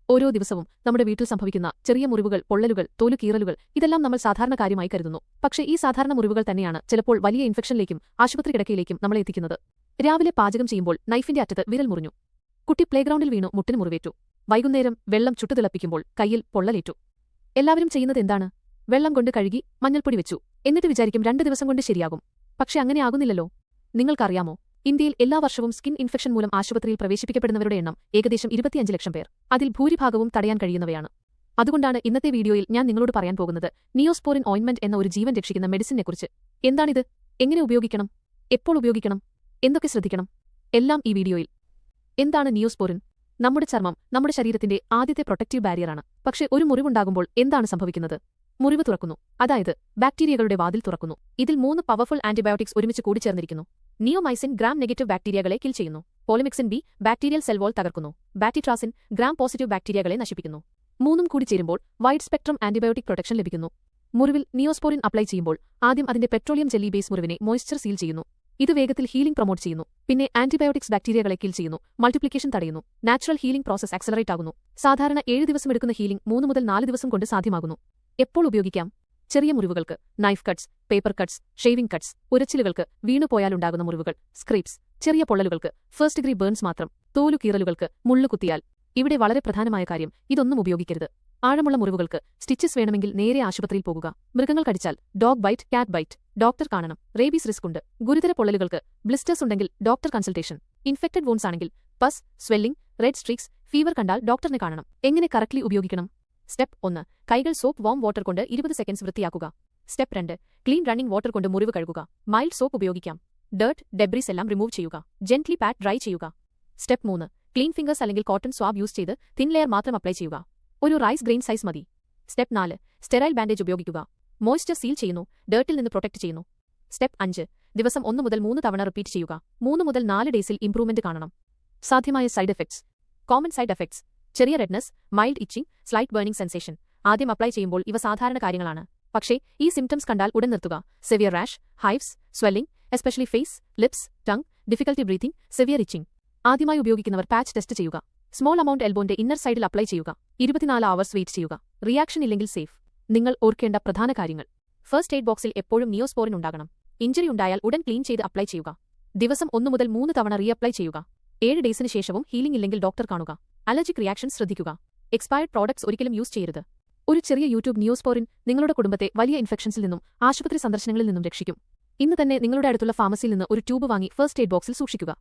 ഓരോ ദിവസവും നമ്മുടെ വീട്ടിൽ സംഭവിക്കുന്ന ചെറിയ മുറിവുകൾ, പൊള്ളലുകൾ, തോലുകീറലുകൾ ഇതെല്ലാം നമ്മൾ സാധാരണ കാര്യമായി കരുതുന്നു. പക്ഷേ ഈ സാധാരണ മുറിവുകൾ തന്നെയാണ് ചിലപ്പോൾ വലിയ ഇൻഫെക്ഷനിലേക്കും ആശുപത്രി കിടക്കയിലേക്കും നമ്മളെ എത്തിക്കുന്നത്. രാവിലെ പാചകം ചെയ്യുമ്പോൾ നൈഫിന്റെ അറ്റത്ത് വിരൽ മുറിഞ്ഞു. കുട്ടി പ്ലേഗ്രൗണ്ടിൽ വീണു മുട്ടിന് മുറിവേറ്റു. വൈകുന്നേരം വെള്ളം ചുട്ടുതിളപ്പിക്കുമ്പോൾ കയ്യിൽ പൊള്ളലേറ്റു. എല്ലാവരും ചെയ്യുന്നത് എന്താണ്? വെള്ളം കൊണ്ട് കഴുകി മഞ്ഞൾപ്പൊടി വെച്ചു. എന്നിട്ട് വിചാരിക്കും 2 ദിവസം കൊണ്ട് ശരിയാകും. പക്ഷെ അങ്ങനെ ആകുന്നില്ലല്ലോ. നിങ്ങൾക്കറിയാമോ, ഇന്ത്യയിൽ എല്ലാ വർഷവും സ്കിൻ ഇൻഫെക്ഷൻ മൂലം ആശുപത്രിയിൽ പ്രവേശിപ്പിക്കപ്പെടുന്നവരുടെ എണ്ണം ഏകദേശം 25 ലക്ഷം പേർ. അതിൽ ഭൂരിഭാഗവും തടയാൻ കഴിയുന്നവയാണ്. അതുകൊണ്ടാണ് ഇന്നത്തെ വീഡിയോയിൽ ഞാൻ നിങ്ങളോട് പറയാൻ പോകുന്നത് നിയോസ്പോറിൻ ഓയിന്റ്മെന്റ് എന്ന ഒരു ജീവൻ രക്ഷിക്കുന്ന മെഡിസിനെക്കുറിച്ച്. എന്താണിത്? എങ്ങനെ ഉപയോഗിക്കണം? എപ്പോൾ ഉപയോഗിക്കണം? എന്തൊക്കെ ശ്രദ്ധിക്കണം? എല്ലാം ഈ വീഡിയോയിൽ. എന്താണ് നിയോസ്പോറിൻ? നമ്മുടെ ചർമ്മം നമ്മുടെ ശരീരത്തിന്റെ ആദ്യത്തെ പ്രൊട്ടക്റ്റീവ് ബാരിയറാണ്. പക്ഷേ ഒരു മുറിവുണ്ടാകുമ്പോൾ എന്താണ് സംഭവിക്കുന്നത്? മുറിവ് തുറക്കുന്നു, അതായത് ബാക്ടീരിയകളുടെ വാതിൽ തുറക്കുന്നു. ഇതിൽ 3 പവർഫുൾ ആന്റിബയോട്ടിക്സ് ഒരുമിച്ച് കൂടിച്ചേർന്നിരിക്കുന്നു. നിയോമൈസിൻ ഗ്രാം നെഗറ്റീവ് ബാക്ടീരിയകളെ കിൽ ചെയ്യുന്നു. Polymyxin B bacterial cell wall തകർക്കുന്നു. ബാറ്റിട്രാസിൻ ഗ്രാം പോസിറ്റീവ് ബാക്ടീരിയകളെ നശിപ്പിക്കുന്നു. 3 കൂടി ചേരുമ്പോൾ വൈഡ് സ്പെക്ട്രം ആന്റിബയോട്ടിക് പ്രൊട്ടക്ഷൻ ലഭിക്കുന്നു. മുറിവിൽ നിയോസ്പോറിൻ അപ്ലൈ ചെയ്യുമ്പോൾ ആദ്യം അതിന്റെ പെട്രോളിയം ജെല്ലി ബേസ് മുറിവിനെ മോയ്സ്ചർ സീൽ ചെയ്യുന്നു. ഇത് വേഗത്തിൽ ഹീലിംഗ് പ്രൊമോട്ട് ചെയ്യുന്നു. പിന്നെ ആന്റിബയോട്ടിക്സ് ബാക്ടീരിയകളെ കിൽ ചെയ്യുന്നു, മൾട്ടിപ്ലിക്കേഷൻ തടയുന്നു. നാച്ചുറൽ ഹീലിംഗ് പ്രോസസ് ആക്സലറേറ്റ് ആകുന്നു. സാധാരണ 7 ദിവസം എടുക്കുന്ന ഹീലിംഗ് 3 മുതൽ 4 ദിവസം കൊണ്ട് സാധ്യമാകുന്നു. എപ്പോൾ ഉപയോഗിക്കാം? ചെറിയ മുറിവുകൾക്ക്, knife cuts, paper cuts, shaving cuts, ഉരച്ചിലുകൾക്ക്, വീണുപോയാലുണ്ടാകുന്ന മുറിവുകൾ, സ്ക്രീപ്സ്, ചെറിയ പൊള്ളലുകൾക്ക്, ഫസ്റ്റ് ഡിഗ്രി ബേൺസ് മാത്രം, തോലുകീറലുകൾക്ക്, മുള്ളുകുത്തിയാൽ. ഇവിടെ വളരെ പ്രധാനമായ കാര്യം, ഇതൊന്നും ഉപയോഗിക്കരുത്. ആഴമുള്ള മുറിവുകൾക്ക് സ്റ്റിച്ചസ് വേണമെങ്കിൽ നേരെ ആശുപത്രിയിൽ പോകുക. മൃഗങ്ങൾ കടിച്ചാൽ, ഡോഗ് ബൈറ്റ്, കാറ്റ് ബൈറ്റ്, ഡോക്ടർ കാണണം. റേബീസ് റിസ്ക് ഉണ്ട്. ഗുരുതര പൊള്ളലുകൾക്ക്, ബ്ലിസ്റ്റേഴ്സ് ഉണ്ടെങ്കിൽ ഡോക്ടർ കൺസൾട്ടേഷൻ. ഇൻഫെക്റ്റഡ് വൂൺസ് ആണെങ്കിൽ പസ്, സ്വെല്ലിംഗ്, റെഡ് സ്ട്രീക്സ്, ഫീവർ കണ്ടാൽ ഡോക്ടറിനെ കാണണം. എങ്ങനെ കറക്റ്റ്ലി ഉപയോഗിക്കണം? സ്റ്റെപ്പ് 1. കൈകൾ സോപ്പ് വാം വാട്ടർ കൊണ്ട് 20 സെക്കൻഡ്സ് വൃത്തിയാക്കുക. സ്റ്റെപ്പ് 2. ക്ലീൻ റണ്ണിംഗ് വാട്ടർ കൊണ്ട് മുറിവ് കഴുകുക. മൈൽഡ് സോപ്പ് ഉപയോഗിക്കാം. ഡേർട്ട്, ഡെബ്രീസ് എല്ലാം റിമൂവ് ചെയ്യുക. ജെന്റ്ലി പാറ്റ് ഡ്രൈ ചെയ്യുക. സ്റ്റെപ്പ് 3. ക്ലീൻ ഫിംഗേഴ്സ് അല്ലെങ്കിൽ കോട്ടൺ സ്വാബ് യൂസ് ചെയ്ത് തിൻ ലെയർ മാത്രം അപ്ലൈ ചെയ്യുക. ഒരു റൈസ് ഗ്രെയിൻ സൈസ് മതി. സ്റ്റെപ്പ് 4. സ്റ്റെറൈൽ ബാൻഡേജ് ഉപയോഗിക്കുക. മോയ്സ്ചർ സീൽ ചെയ്യുന്നു, ഡേർട്ടിൽ നിന്ന് പ്രൊട്ടക്ട് ചെയ്യുന്നു. സ്റ്റെപ്പ് 5. ദിവസം 1 മുതൽ 3 തവണ റിപ്പീറ്റ് ചെയ്യുക. 3 മുതൽ 4 ഡേയ്സിൽ ഇംപ്രൂവ്മെന്റ് കാണണം. സാധ്യമായ side effects. Common side effects: ചെറിയ redness, mild itching, slight burning sensation. ആദ്യം അപ്ലൈ ചെയ്യുമ്പോൾ ഇവ സാധാരണ കാര്യങ്ങളാണ്. പക്ഷേ ഈ സിംറ്റംസ് കണ്ടാൽ ഉടൻ നിർത്തുക. Severe rash, hives, swelling, especially face, lips, tongue, difficulty breathing, severe itching. ആദ്യമായി ഉപയോഗിക്കുന്നവർ പാച്ച് ടെസ്റ്റ് ചെയ്യുക. സ്മോൾ അമൗണ്ട് എൽബോന്റെ ഇന്നർ സൈഡിൽ അപ്ലൈ ചെയ്യുക. 24 അവേഴ്സ് വെയിറ്റ് ചെയ്യുക. റിയാക്ഷൻ ഇല്ലെങ്കിൽ സേഫ്. നിങ്ങൾ ഓർക്കേണ്ട പ്രധാന കാര്യങ്ങൾ: ഫസ്റ്റ് എയ്ഡ് ബോക്സിൽ എപ്പോഴും നിയോസ്പോറിൻ ഉണ്ടാകണം. ഇഞ്ചറി ഉണ്ടായാൽ ഉടൻ ക്ലീൻ ചെയ്ത് അപ്ലൈ ചെയ്യുക. ദിവസം 1 മുതൽ 3 തവണ റീഅപ്ലൈ ചെയ്യുക. 7 ഡേയ്സിന് ശേഷവും ഹീലിംഗ് ഇല്ലെങ്കിൽ ഡോക്ടർ കാണുക. അലർജിക് റിയാക്ഷൻ ശ്രദ്ധിക്കുക. എക്സ്പയർഡ് പ്രോഡക്ട്സ് ഒരിക്കലും യൂസ് ചെയ്യരുത്. ഒരു ചെറിയ യൂട്യൂബ് നിയോസ്പോറിൻ നിങ്ങളുടെ കുടുംബത്തെ വലിയ ഇൻഫെക്ഷൻസിൽ നിന്നും ആശുപത്രി സന്ദർശനങ്ങളിൽ നിന്നും രക്ഷിക്കും. ഇന്ന് തന്നെ നിങ്ങളുടെ അടുത്തുള്ള ഫാർമസിയിൽ നിന്ന് ഒരു ട്യൂബ് വാങ്ങി ഫസ്റ്റ് എയ്ഡ് ബോക്സിൽ സൂക്ഷിക്കുക.